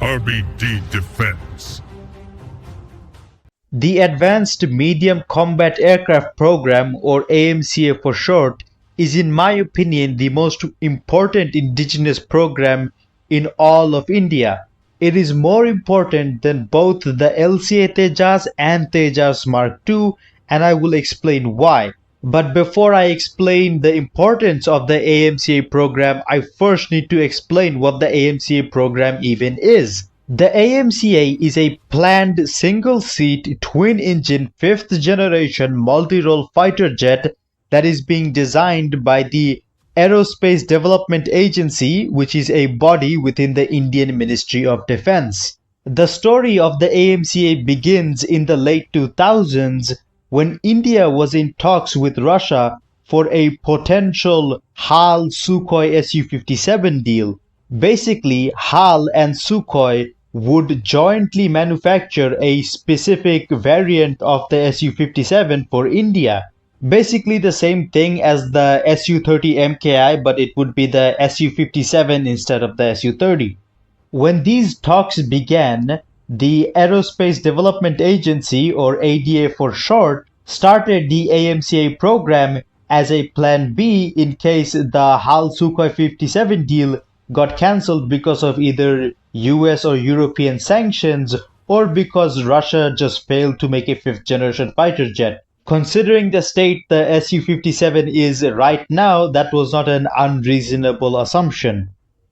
RBD Defense. The Advanced Medium Combat Aircraft Program, or AMCA for short, is in my opinion the most important indigenous program in all of India. It is more important than both the LCA Tejas and Tejas Mark II, and I will explain why. But before I explain the importance of the AMCA program, I first need to explain what the AMCA program even is. The AMCA is a planned single-seat, twin-engine, fifth-generation multi-role fighter jet that is being designed by the Aerospace Development Agency, which is a body within the Indian Ministry of Defense. The story of the AMCA begins in the late 2000s when India was in talks with Russia for a potential HAL-Sukhoi Su-57 deal. Basically, HAL and Sukhoi would jointly manufacture a specific variant of the Su-57 for India. Basically the same thing as the Su-30 MKI, but it would be the Su-57 instead of the Su-30. When these talks began, the Aerospace Development Agency, or ADA for short, started the AMCA program as a plan B in case the HAL-Sukhoi 57 deal got cancelled because of either US or European sanctions or because Russia just failed to make a fifth generation fighter jet. Considering the state the Su-57 is right now, that was not an unreasonable assumption.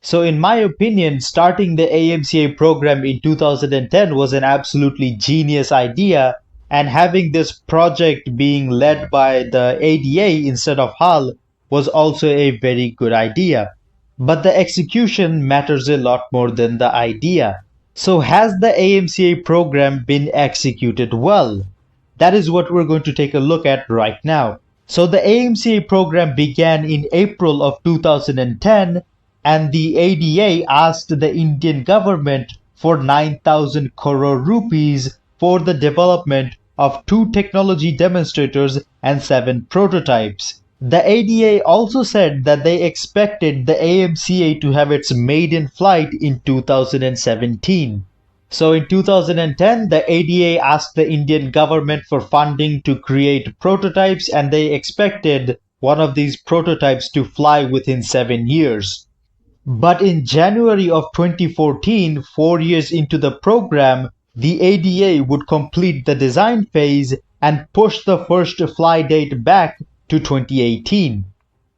So in my opinion, starting the AMCA program in 2010 was an absolutely genius idea, and having this project being led by the ADA instead of HAL was also a very good idea. But the execution matters a lot more than the idea. So has the AMCA program been executed well? That is what we're going to take a look at right now. So the AMCA program began in April of 2010, and the ADA asked the Indian government for 9,000 crore rupees for the development of 2 technology demonstrators and 7 prototypes. The ADA also said that they expected the AMCA to have its maiden flight in 2017. So in 2010, the ADA asked the Indian government for funding to create prototypes, and they expected one of these prototypes to fly within 7 years. But in January of 2014, 4 years into the program, the ADA would complete the design phase and push the first flight date back to 2018.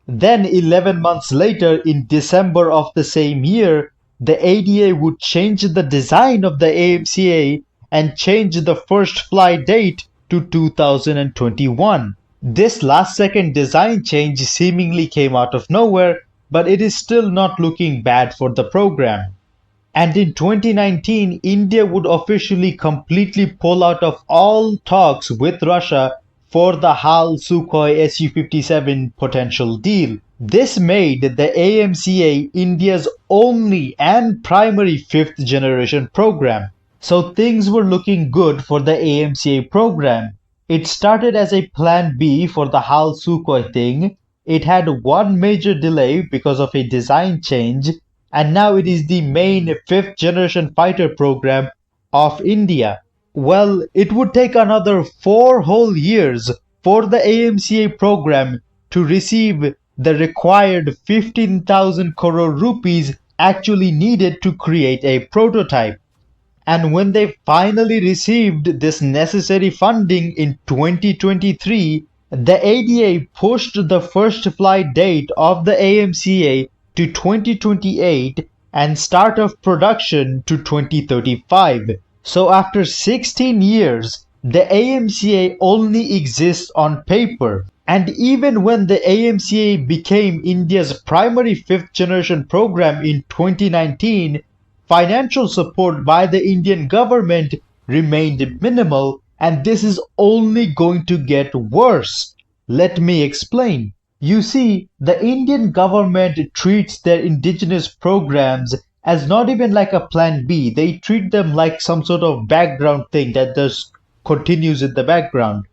Then 11 months later, in December of the same year, the ADA would change the design of the AMCA and change the first flight date to 2021. This last second design change seemingly came out of nowhere, but it is still not looking bad for the program. And in 2019, India would officially completely pull out of all talks with Russia for the HAL-Sukhoi Su-57 potential deal. This made the AMCA India's only and primary fifth generation program. So things were looking good for the AMCA program. It started as a plan B for the HAL-Sukhoi thing. It had one major delay because of a design change, and now it is the main fifth generation fighter program of India. Well, it would take another 4 whole years for the AMCA program to receive the required 15,000 crore rupees actually needed to create a prototype. And when they finally received this necessary funding in 2023, the ADA pushed the first flight date of the AMCA to 2028 and start of production to 2035. So after 16 years, the AMCA only exists on paper. And even when the AMCA became India's primary fifth generation program in 2019, financial support by the Indian government remained minimal, and this is only going to get worse. Let me explain. You see, the Indian government treats their indigenous programs as not even like a plan B. They treat them like some sort of background thing that just continues in the background.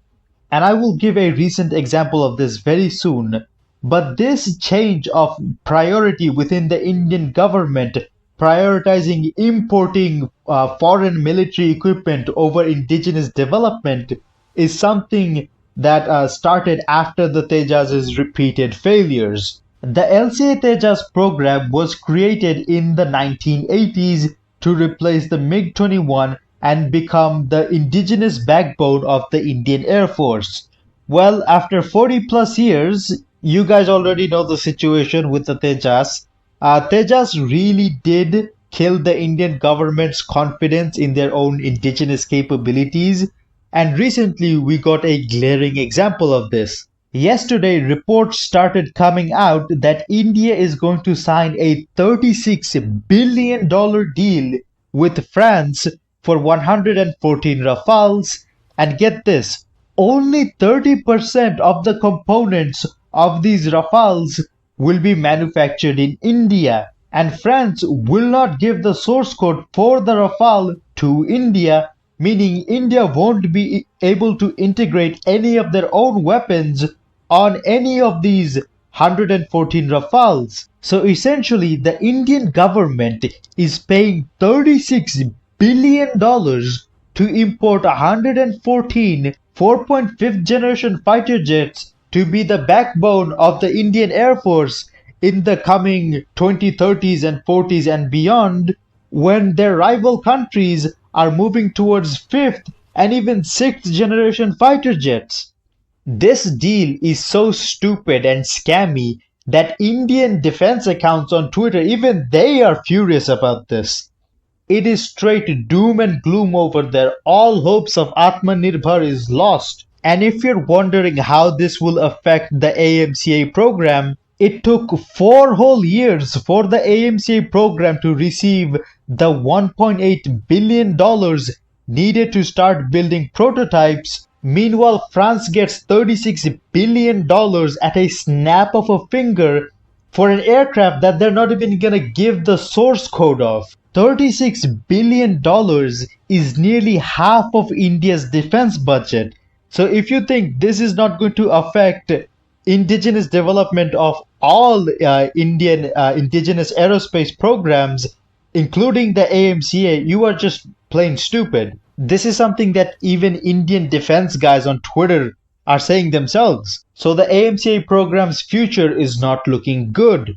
And I will give a recent example of this very soon. But this change of priority within the Indian government prioritizing importing foreign military equipment over indigenous development is something that started after the Tejas' repeated failures. The LCA Tejas program was created in the 1980s to replace the MiG-21 and become the indigenous backbone of the Indian Air Force. Well, after 40 plus years, you guys already know the situation with the Tejas. Tejas really did kill the Indian government's confidence in their own indigenous capabilities, and recently we got a glaring example of this. Yesterday, reports started coming out that India is going to sign a $36 billion deal with France for 114 Rafales, and get this, only 30% of the components of these Rafales will be manufactured in India, and France will not give the source code for the Rafale to India, meaning India won't be able to integrate any of their own weapons on any of these 114 Rafales. So essentially, the Indian government is paying $36 billion to import 114 4.5th generation fighter jets to be the backbone of the Indian Air Force in the coming 2030s and 40s and beyond, when their rival countries are moving towards 5th and even 6th generation fighter jets. This deal is so stupid and scammy that Indian defense accounts on Twitter, even they are furious about this. It is straight doom and gloom over there. All hopes of Atmanirbhar is lost. And if you're wondering how this will affect the AMCA program, it took 4 whole years for the AMCA program to receive the $1.8 billion needed to start building prototypes. Meanwhile, France gets $36 billion at a snap of a finger for an aircraft that they're not even gonna give the source code of. $36 billion is nearly half of India's defense budget. So if you think this is not going to affect indigenous development of all Indian indigenous aerospace programs, including the AMCA, you are just plain stupid. This is something that even Indian defense guys on Twitter are saying themselves. So the AMCA program's future is not looking good.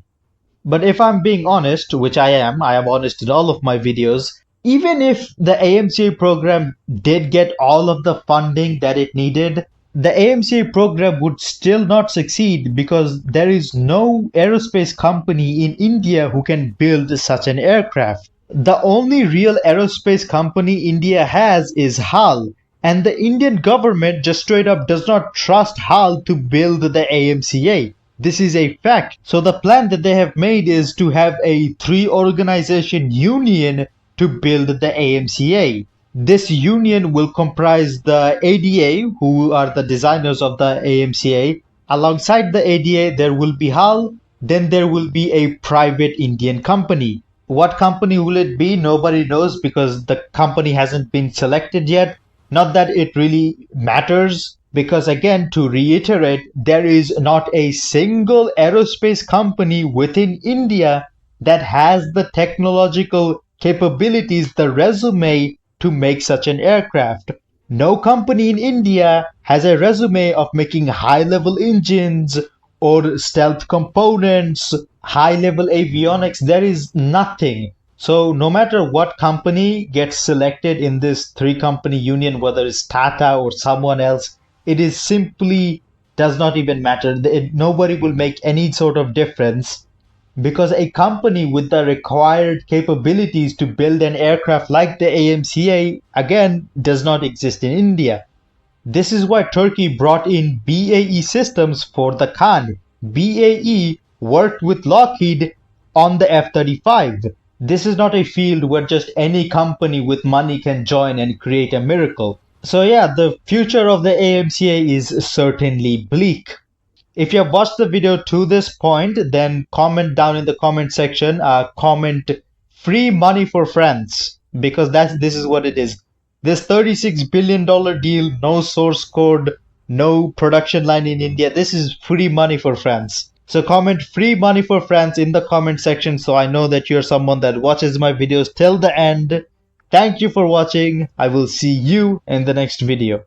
But if I'm being honest, which I am honest in all of my videos, even if the AMCA program did get all of the funding that it needed, the AMCA program would still not succeed because there is no aerospace company in India who can build such an aircraft. The only real aerospace company India has is HAL, and the Indian government just straight up does not trust HAL to build the AMCA. This is a fact. So the plan that they have made is to have a 3-organization union to build the AMCA. This union will comprise the ADA, who are the designers of the AMCA. Alongside the ADA, there will be HAL. Then there will be a private Indian company. What company will it be? Nobody knows because the company hasn't been selected yet. Not that it really matters, because again, to reiterate, there is not a single aerospace company within India that has the technological capabilities, the resume to make such an aircraft. No company in India has a resume of making high-level engines or stealth components, high-level avionics. There is nothing. So no matter what company gets selected in this 3-company union, whether it's Tata or someone else, it is simply does not even matter. Nobody will make any sort of difference, because a company with the required capabilities to build an aircraft like the AMCA, again, does not exist in India. This is why Turkey brought in BAE Systems for the Khan. BAE worked with Lockheed on the F-35. This is not a field where just any company with money can join and create a miracle. So yeah, the future of the AMCA is certainly bleak. If you have watched the video to this point, then comment down in the comment section, comment free money for France, because this is what it is. This $36 billion deal, no source code, no production line in India, this is free money for France. So comment free money for France in the comment section so I know that you're someone that watches my videos till the end. Thank you for watching. I will see you in the next video.